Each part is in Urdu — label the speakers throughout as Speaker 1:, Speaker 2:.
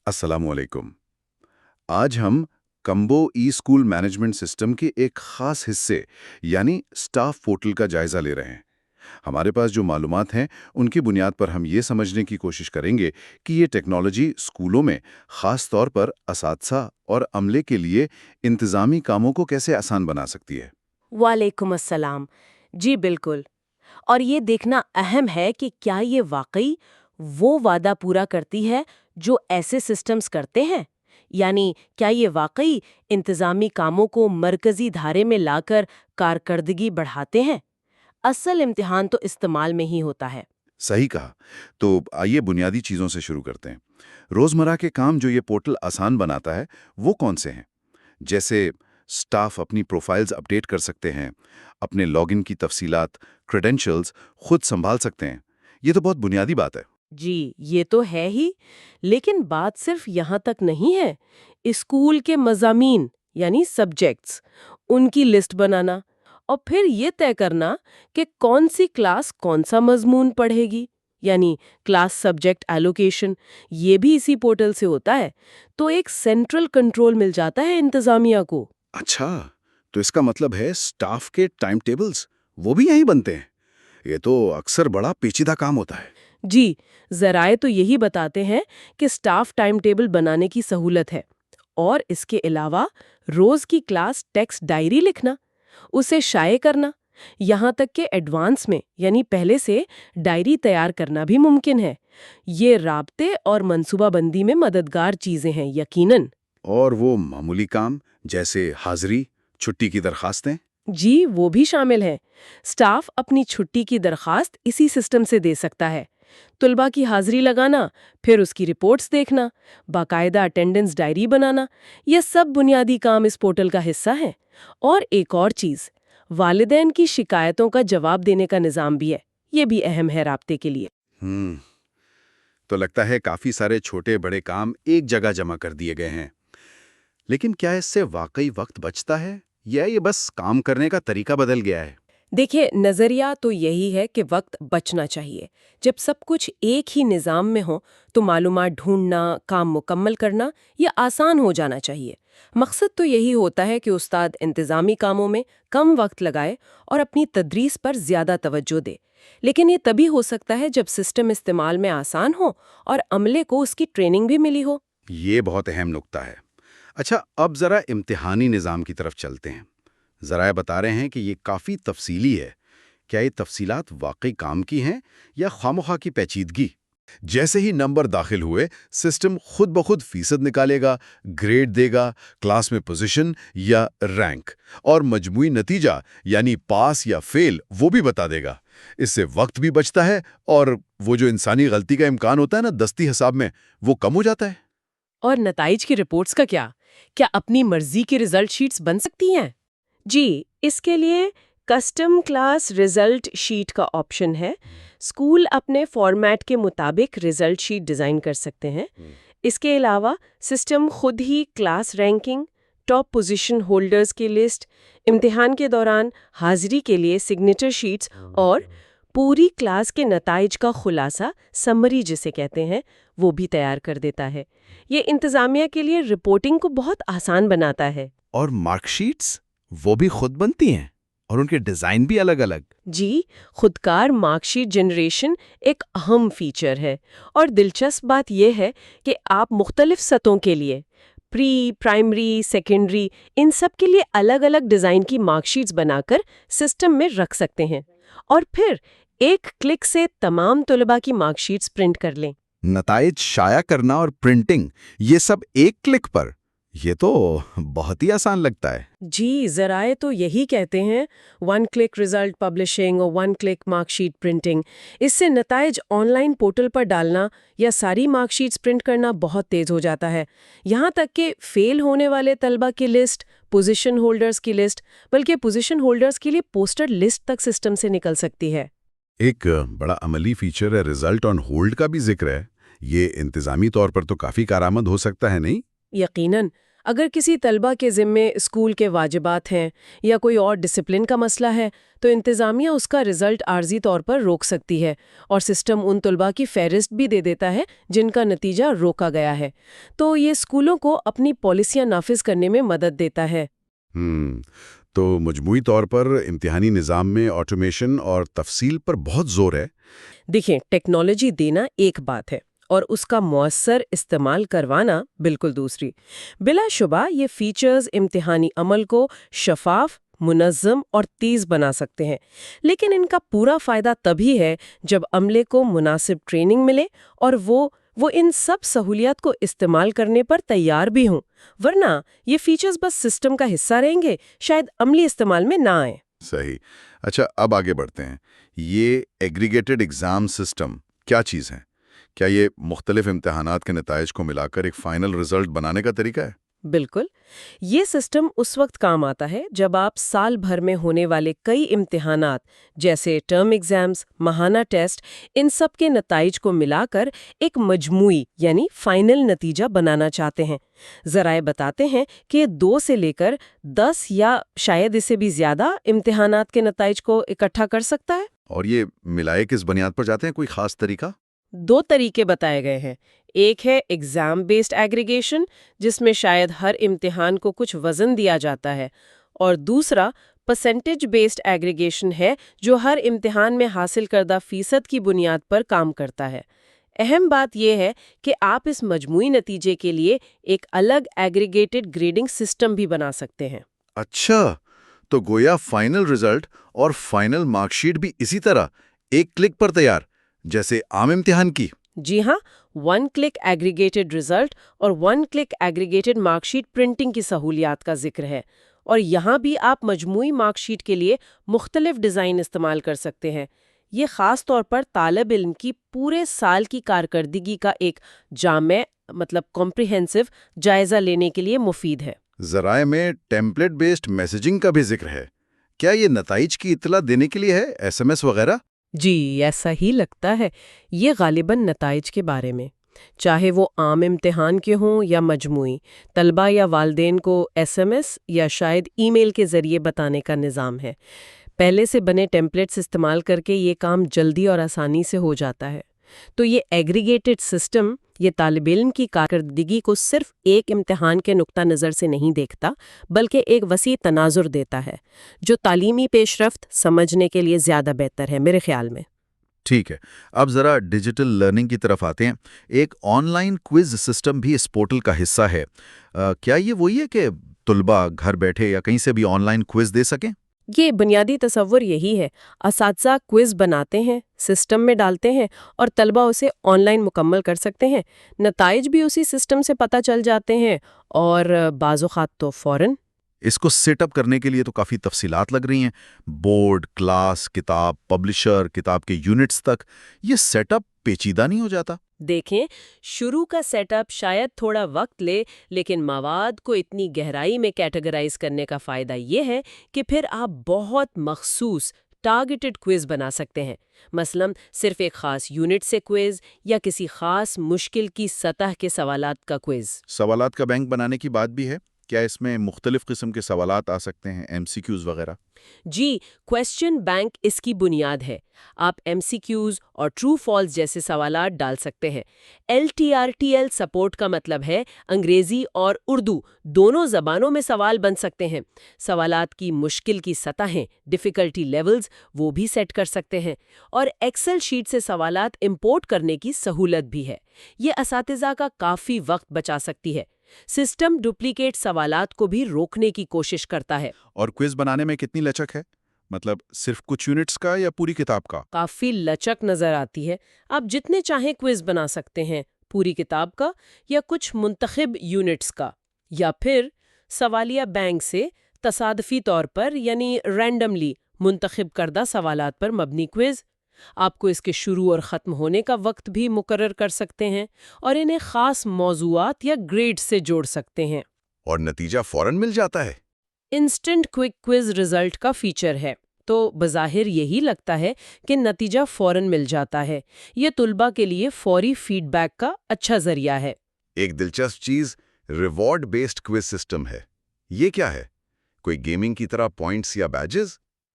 Speaker 1: السلام علیکم۔ آج ہم کمبو ای اسکول مینجمنٹ سسٹم کے ایک خاص حصے یعنی اسٹاف پورٹل کا جائزہ لے رہے ہیں۔ ہمارے پاس جو معلومات ہیں ان کی بنیاد پر ہم یہ سمجھنے کی کوشش کریں گے کہ یہ ٹیکنالوجی اسکولوں میں خاص طور پر اساتذہ اور عملے کے لیے انتظامی کاموں کو کیسے آسان بنا سکتی ہے۔
Speaker 2: وعلیکم السلام۔ جی بالکل، اور یہ دیکھنا اہم ہے کہ کیا یہ واقعی وہ وعدہ پورا کرتی ہے جو ایسے سسٹمز کرتے ہیں، یعنی کیا یہ واقعی انتظامی کاموں کو مرکزی دھارے میں لا کر کارکردگی بڑھاتے ہیں۔ اصل امتحان تو استعمال میں ہی ہوتا ہے۔
Speaker 1: صحیح کہا۔ تو آئیے بنیادی چیزوں سے شروع کرتے ہیں۔ روزمرہ کے کام جو یہ پورٹل آسان بناتا ہے وہ کون سے ہیں؟ جیسے اسٹاف اپنی پروفائلز اپڈیٹ کر سکتے ہیں، اپنے لاگ ان کی تفصیلات، کریڈینشلز خود سنبھال سکتے ہیں۔ یہ تو بہت بنیادی بات ہے۔
Speaker 2: جی یہ تو ہے ہی، لیکن بات صرف یہاں تک نہیں ہے۔ اسکول کے مضامین یعنی سبجیکٹس، ان کی لسٹ بنانا اور پھر یہ طے کرنا کہ کون سی کلاس کون سا مضمون پڑھے گی، یعنی کلاس سبجیکٹ ایلوکیشن، یہ بھی اسی پورٹل سے ہوتا ہے۔ تو ایک سینٹرل کنٹرول مل جاتا ہے انتظامیہ کو۔
Speaker 1: اچھا، تو اس کا مطلب ہے اسٹاف کے ٹائم ٹیبلز وہ بھی یہیں بنتے ہیں۔ یہ تو اکثر بڑا پیچیدہ کام ہوتا ہے۔
Speaker 2: جی، ذرائع تو یہی بتاتے ہیں کہ سٹاف ٹائم ٹیبل بنانے کی سہولت ہے، اور اس کے علاوہ روز کی کلاس ٹیکسٹ ڈائری لکھنا، اسے شائع کرنا، یہاں تک کہ ایڈوانس میں یعنی پہلے سے ڈائری تیار کرنا بھی ممکن ہے۔ یہ رابطے اور منصوبہ بندی میں مددگار چیزیں ہیں یقیناً۔
Speaker 1: اور وہ معمولی کام جیسے حاضری، چھٹی کی درخواستیں؟
Speaker 2: جی وہ بھی شامل ہیں۔ سٹاف اپنی چھٹی کی درخواست اسی سسٹم سے دے سکتا ہے۔ طلباء کی حاضری لگانا، پھر اس کی رپورٹس دیکھنا، باقاعدہ اٹینڈنس ڈائری بنانا، یہ سب بنیادی کام اس پورٹل کا حصہ ہیں۔ اور ایک اور چیز، والدین کی شکایتوں کا جواب دینے کا نظام بھی ہے، یہ بھی اہم ہے رابطے کے لیے۔
Speaker 1: تو لگتا ہے کافی سارے چھوٹے بڑے کام ایک جگہ جمع کر دیے گئے ہیں۔ لیکن کیا اس سے واقعی وقت بچتا ہے یا یہ بس کام کرنے کا طریقہ بدل گیا ہے؟
Speaker 2: دیکھیں، نظریہ تو یہی ہے کہ وقت بچنا چاہیے۔ جب سب کچھ ایک ہی نظام میں ہو تو معلومات ڈھونڈنا، کام مکمل کرنا یہ آسان ہو جانا چاہیے۔ مقصد تو یہی ہوتا ہے کہ استاد انتظامی کاموں میں کم وقت لگائے اور اپنی تدریس پر زیادہ توجہ دے۔ لیکن یہ تبھی ہو سکتا ہے جب سسٹم استعمال میں آسان ہو اور عملے کو اس کی ٹریننگ بھی ملی ہو۔
Speaker 1: یہ بہت اہم نکتہ ہے۔ اچھا، اب ذرا امتحانی نظام کی طرف چلتے ہیں۔ ذرائع بتا رہے ہیں کہ یہ کافی تفصیلی ہے۔ کیا یہ تفصیلات واقعی کام کی ہیں یا خوامخواہ کی پیچیدگی؟ جیسے ہی نمبر داخل ہوئے، سسٹم خود بخود فیصد نکالے گا، گریڈ دے گا، کلاس میں پوزیشن یا رینک، اور مجموعی نتیجہ یعنی پاس یا فیل وہ بھی بتا دے گا۔ اس سے وقت بھی بچتا ہے اور وہ جو انسانی غلطی کا امکان ہوتا ہے نا دستی حساب میں، وہ کم ہو جاتا ہے۔
Speaker 2: اور نتائج کی رپورٹس کا کیا اپنی مرضی کی ریزلٹ شیٹس بن سکتی ہیں؟ جی، اس کے لیے کسٹم کلاس ریزلٹ شیٹ کا آپشن ہے۔ اسکول اپنے فارمیٹ کے مطابق ریزلٹ شیٹ ڈیزائن کر سکتے ہیں۔ اس کے علاوہ سسٹم خود ہی class ranking, top position holders کی لسٹ، امتحان کے دوران حاضری کے لیے سگنیچر شیٹس اور پوری کلاس کے نتائج کا خلاصہ سمری جسے کہتے ہیں وہ بھی تیار کر دیتا ہے۔ یہ انتظامیہ کے لیے رپورٹنگ کو بہت آسان بناتا ہے۔
Speaker 3: اور مارک شیٹس وہ بھی خود بنتی ہیں اور ان کے ڈیزائن بھی الگ الگ۔
Speaker 2: جی، خودکار مارک شیٹ جنریشن ایک اہم فیچر ہے، اور دلچسپ بات یہ ہے کہ آپ مختلف سطحوں کے لیے پری، پرائمری، سیکنڈری، ان سب کے لیے الگ الگ ڈیزائن کی مارک شیٹس بنا کر سسٹم میں رکھ سکتے ہیں، اور پھر ایک کلک سے تمام طلباء کی مارک شیٹس پرنٹ کر لیں۔
Speaker 3: نتائج شائع کرنا اور پرنٹنگ، یہ سب ایک کلک پر، یہ تو بہت ہی آسان لگتا ہے۔
Speaker 2: جی، ذرائع تو یہی کہتے ہیں، ون کلک ریزلٹ پبلشنگ اور one click mark sheet printing. اس سے نتائج آن لائن پورٹل پر ڈالنا یا ساری مارک شیٹس پرنٹ کرنا بہت تیز ہو جاتا ہے۔ یہاں تک کہ فیل ہونے والے طلبہ کی لسٹ، پوزیشن ہولڈرز کی لسٹ، بلکہ پوزیشن ہولڈرز کے لیے پوسٹر لسٹ تک سسٹم سے نکل سکتی ہے۔
Speaker 1: ایک بڑا عملی فیچر ہے ریزلٹ آن ہولڈ کا بھی ذکر ہے۔ یہ انتظامی طور پر تو کافی کارآمد ہو سکتا ہے، نہیں؟
Speaker 2: یقیناً، اگر کسی طلبہ کے ذمے اسکول کے واجبات ہیں یا کوئی اور ڈسپلن کا مسئلہ ہے تو انتظامیہ اس کا رزلٹ عارضی طور پر روک سکتی ہے اور سسٹم ان طلبہ کی فہرست بھی دے دیتا ہے جن کا نتیجہ روکا گیا ہے۔ تو یہ اسکولوں کو اپنی پالیسیاں نافذ کرنے میں مدد دیتا ہے۔
Speaker 1: تو مجموعی طور پر امتحانی نظام میں آٹومیشن اور تفصیل پر بہت زور ہے۔
Speaker 2: دیکھیں، ٹیکنالوجی دینا ایک بات ہے اور اس کا مؤثر استعمال کروانا بالکل دوسری۔ بلا شبہ یہ فیچرز امتحانی عمل کو شفاف، منظم اور تیز بنا سکتے ہیں، لیکن ان کا پورا فائدہ تبھی ہے جب عملے کو مناسب ٹریننگ ملے اور وہ ان سب سہولیات کو استعمال کرنے پر تیار بھی ہوں، ورنہ یہ فیچرز بس سسٹم کا حصہ رہیں گے، شاید عملی استعمال میں نہ آئیں۔
Speaker 1: صحیح۔ اچھا، اب آگے بڑھتے ہیں۔ یہ ایگریگیٹڈ ایگزام سسٹم کیا چیز ہے؟ کیا یہ مختلف امتحانات کے نتائج کو ملا کر ایک فائنل رزلٹ بنانے کا طریقہ ہے؟
Speaker 2: بالکل، یہ سسٹم اس وقت کام آتا ہے جب آپ سال بھر میں ہونے والے کئی امتحانات جیسے ٹرم ایگزامز، ماہانہ ٹیسٹ، ان سب کے نتائج کو ملا کر ایک مجموعی یعنی فائنل نتیجہ بنانا چاہتے ہیں۔ ذرائع بتاتے ہیں کہ 2 سے لے کر 10 یا شاید اس سے بھی زیادہ امتحانات کے نتائج کو اکٹھا کر سکتا ہے۔
Speaker 1: اور یہ ملائے کس بنیاد پر جاتے ہیں؟ کوئی خاص طریقہ؟
Speaker 2: 2 طریقے بتائے گئے ہیں۔ ایک ہے ایگزام بیسڈ ایگریگیشن، جس میں شاید ہر امتحان کو کچھ وزن دیا جاتا ہے، اور دوسرا پرسنٹیج بیسڈ ایگریگیشن ہے جو ہر امتحان میں حاصل کردہ فیصد کی بنیاد پر کام کرتا ہے۔ اہم بات یہ ہے کہ آپ اس مجموعی نتیجے کے لیے ایک الگ ایگریگیٹڈ گریڈنگ سسٹم بھی بنا سکتے ہیں۔
Speaker 1: اچھا، تو گویا فائنل رزلٹ اور فائنل مارک شیٹ بھی اسی طرح ایک کلک پر تیار، جیسے عام امتحان کی؟
Speaker 2: جی ہاں، 1 کلک ایگریگیٹڈ رزلٹ اور 1 click aggregated mark sheet printing کی سہولیات کا ذکر ہے، اور یہاں بھی آپ مجموعی مارک شیٹ کے لیے مختلف ڈیزائن استعمال کر سکتے ہیں۔ یہ خاص طور پر طالب علم کی پورے سال کی کارکردگی کا ایک جامع کمپریہنسو جائزہ لینے کے لیے مفید ہے۔
Speaker 1: ذرائع میں ٹیمپلیٹ بیسڈ میسیجنگ کا بھی ذکر ہے۔ کیا یہ نتائج کی اطلاع دینے کے لیے ہے، SMS وغیرہ؟
Speaker 2: جی، ایسا ہی لگتا ہے۔ یہ غالباً نتائج کے بارے میں، چاہے وہ عام امتحان کے ہوں یا مجموعی، طلبہ یا والدین کو SMS یا شاید ای میل کے ذریعے بتانے کا نظام ہے۔ پہلے سے بنے ٹیمپلیٹس استعمال کر کے یہ کام جلدی اور آسانی سے ہو جاتا ہے۔ تو یہ ایگریگیٹڈ سسٹم یہ طالب علم کی کارکردگی کو صرف ایک امتحان کے نقطہ نظر سے نہیں دیکھتا، بلکہ ایک وسیع تناظر دیتا ہے جو تعلیمی پیش رفت سمجھنے کے لیے زیادہ بہتر ہے میرے خیال میں۔
Speaker 3: ٹھیک ہے، اب ذرا ڈیجیٹل لرننگ کی طرف آتے ہیں۔ ایک آن لائن کوئز سسٹم بھی اس پورٹل کا حصہ ہے۔ کیا یہ وہی ہے کہ طلبہ گھر بیٹھے یا کہیں سے بھی آن لائن کوئز دے سکیں؟
Speaker 2: یہ بنیادی تصور یہی ہے۔ اساتذہ کوئز بناتے ہیں، سسٹم میں ڈالتے ہیں اور طلبہ اسے آن لائن مکمل کر سکتے ہیں۔ نتائج بھی اسی سسٹم سے پتہ چل جاتے ہیں اور بعض اوقات تو فوراً۔
Speaker 3: اس کو سیٹ اپ کرنے کے لیے تو کافی تفصیلات لگ رہی ہیں، بورڈ، کلاس، کتاب، پبلشر، کتاب کے یونٹس تک۔ یہ سیٹ اپ پیچیدہ نہیں ہو جاتا؟
Speaker 2: دیکھیں، شروع کا سیٹ اپ شاید تھوڑا وقت لے، لیکن مواد کو اتنی گہرائی میں کیٹیگرائز کرنے کا فائدہ یہ ہے کہ پھر آپ بہت مخصوص ٹارگیٹڈ کوئز بنا سکتے ہیں۔ مثلا صرف ایک خاص یونٹ سے کوئز یا کسی خاص مشکل کی سطح کے سوالات کا کوئز۔
Speaker 3: سوالات کا بینک بنانے کی بات بھی ہے۔ کیا اس میں مختلف قسم کے سوالات آ سکتے ہیں، MCQs وغیرہ؟
Speaker 2: جی، کویسچن بینک اس کی بنیاد ہے۔ آپ MCQs اور ٹرو فالس جیسے سوالات ڈال سکتے ہیں۔ LTRTL سپورٹ کا مطلب ہے انگریزی اور اردو دونوں زبانوں میں سوال بن سکتے ہیں۔ سوالات کی مشکل کی سطحیں، ڈیفیکلٹی لیولز، وہ بھی سیٹ کر سکتے ہیں، اور ایکسل شیٹ سے سوالات امپورٹ کرنے کی سہولت بھی ہے۔ یہ اساتذہ کا کافی وقت بچا سکتی ہے۔ سسٹم ڈپلیکیٹ سوالات کو بھی روکنے کی کوشش کرتا ہے۔
Speaker 3: اور کوئز بنانے میں کتنی لچک ہے؟ مطلب صرف کچھ یونٹس کا یا پوری کتاب کا؟
Speaker 2: کافی لچک نظر آتی ہے۔ آپ جتنے چاہیں کوئز بنا سکتے ہیں، پوری کتاب کا یا کچھ منتخب یونٹس کا، یا پھر سوالیہ بینک سے تصادفی طور پر یعنی رینڈملی منتخب کردہ سوالات پر مبنی کوئز۔ آپ کو اس کے شروع اور ختم ہونے کا وقت بھی مقرر کر سکتے ہیں اور انہیں خاص موضوعات یا گریڈ سے جوڑ سکتے ہیں۔
Speaker 1: اور نتیجہ فوراً مل جاتا ہے؟
Speaker 2: انسٹنٹ کوئک کوئز رزلٹ کا فیچر ہے، تو بظاہر یہی لگتا ہے کہ نتیجہ فوراً مل جاتا ہے۔ یہ طلبہ کے لیے فوری فیڈ بیک کا اچھا ذریعہ ہے۔
Speaker 1: ایک دلچسپ چیز ریوارڈ بیسڈ کوئز سسٹم ہے، یہ کیا ہے؟ کوئی گیمنگ کی طرح پوائنٹس یا بیجز؟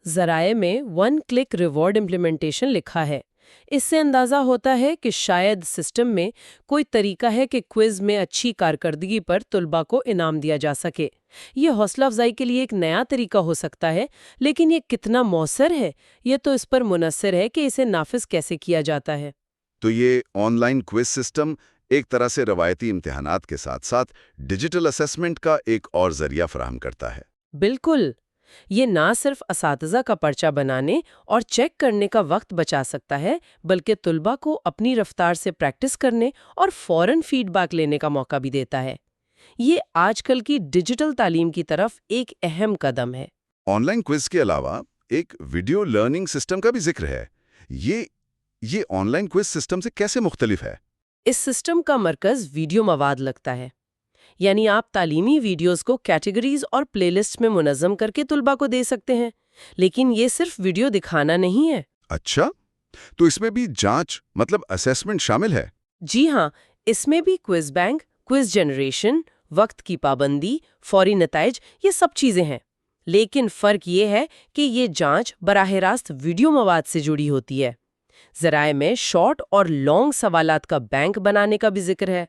Speaker 2: ذرائع میں 1 کلک ریوارڈ امپلیمنٹیشن لکھا ہے۔ اس سے اندازہ ہوتا ہے کہ شاید سسٹم میں کوئی طریقہ ہے کہ کوئز میں اچھی کارکردگی پر طلباء کو انعام دیا جا سکے۔ یہ حوصلہ افزائی کے لیے ایک نیا طریقہ ہو سکتا ہے، لیکن یہ کتنا مؤثر ہے، یہ تو اس پر منحصر ہے کہ اسے نافذ کیسے کیا جاتا ہے۔
Speaker 1: تو یہ آن لائن کوئز سسٹم ایک طرح سے روایتی امتحانات کے ساتھ ساتھ ڈیجیٹل اسیسمنٹ کا ایک اور ذریعہ فراہم کرتا ہے۔
Speaker 2: بالکل، یہ نہ صرف اساتذہ کا پرچہ بنانے اور چیک کرنے کا وقت بچا سکتا ہے، بلکہ طلباء کو اپنی رفتار سے پریکٹس کرنے اور فوراً فیڈ بیک لینے کا موقع بھی دیتا ہے۔ یہ آج کل کی ڈیجیٹل تعلیم کی طرف ایک اہم قدم ہے۔
Speaker 1: آن لائن کوئز کے علاوہ ایک ویڈیو لرننگ سسٹم کا بھی ذکر ہے۔ یہ آن لائن کوئز سسٹم سے کیسے مختلف ہے؟
Speaker 2: اس سسٹم کا مرکز ویڈیو مواد لگتا ہے، یعنی آپ تعلیمی ویڈیوز کو کیٹیگریز اور پلے لسٹ میں منظم کر کے طلباء کو دے سکتے ہیں، لیکن یہ صرف ویڈیو دکھانا نہیں ہے۔
Speaker 1: اچھا، تو اس میں بھی جانچ مطلب اسیسمنٹ شامل ہے؟
Speaker 2: جی ہاں، اس میں بھی کوئز بینک، کوئز جنریشن، وقت کی پابندی، فوری نتائج، یہ سب چیزیں ہیں۔ لیکن فرق یہ ہے کہ یہ جانچ براہ راست ویڈیو مواد سے جڑی ہوتی ہے۔ ذرائع میں شارٹ اور لانگ سوالات کا بینک بنانے کا بھی ذکر ہے،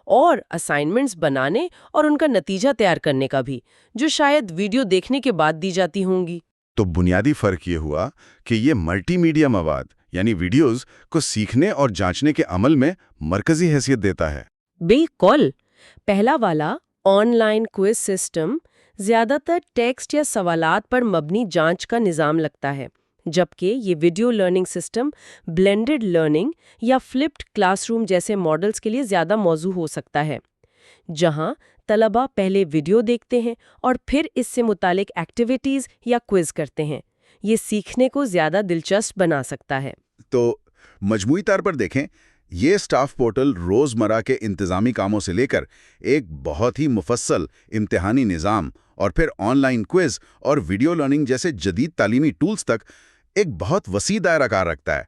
Speaker 2: اور اسائنمنٹس بنانے اور ان کا نتیجہ تیار کرنے کا بھی، جو شاید ویڈیو دیکھنے کے بعد دی جاتی ہوں گی۔
Speaker 1: تو بنیادی فرق یہ ہوا کہ یہ ملٹی میڈیا مواد یعنی ویڈیوز کو سیکھنے اور جانچنے کے عمل میں مرکزی حیثیت دیتا ہے۔
Speaker 2: بالکل، پہلا والا آن لائن کوئز سسٹم زیادہ تر ٹیکسٹ یا سوالات پر مبنی جانچ کا نظام لگتا ہے، جبکہ یہ video learning system blended learning یا فلپڈ کلاس روم جیسے ماڈلز کے لیے زیادہ موزوں ہو سکتا ہے، جہاں طلباء پہلے ویڈیو دیکھتے ہیں اور پھر اس سے متعلق ایکٹیویٹیز یا کوئز کرتے ہیں۔ یہ سیکھنے کو زیادہ دلچسپ بنا سکتا ہے۔
Speaker 1: تو مجموعی طور پر دیکھیں، یہ اسٹاف پورٹل روزمرہ کے انتظامی کاموں سے لے کر ایک بہت ہی مفصل امتحانی نظام اور پھر آن لائن کوئز اور ویڈیو لرننگ جیسے جدید تعلیمی ٹولز تک ایک بہت وسیع دائرہ کار رکھتا ہے۔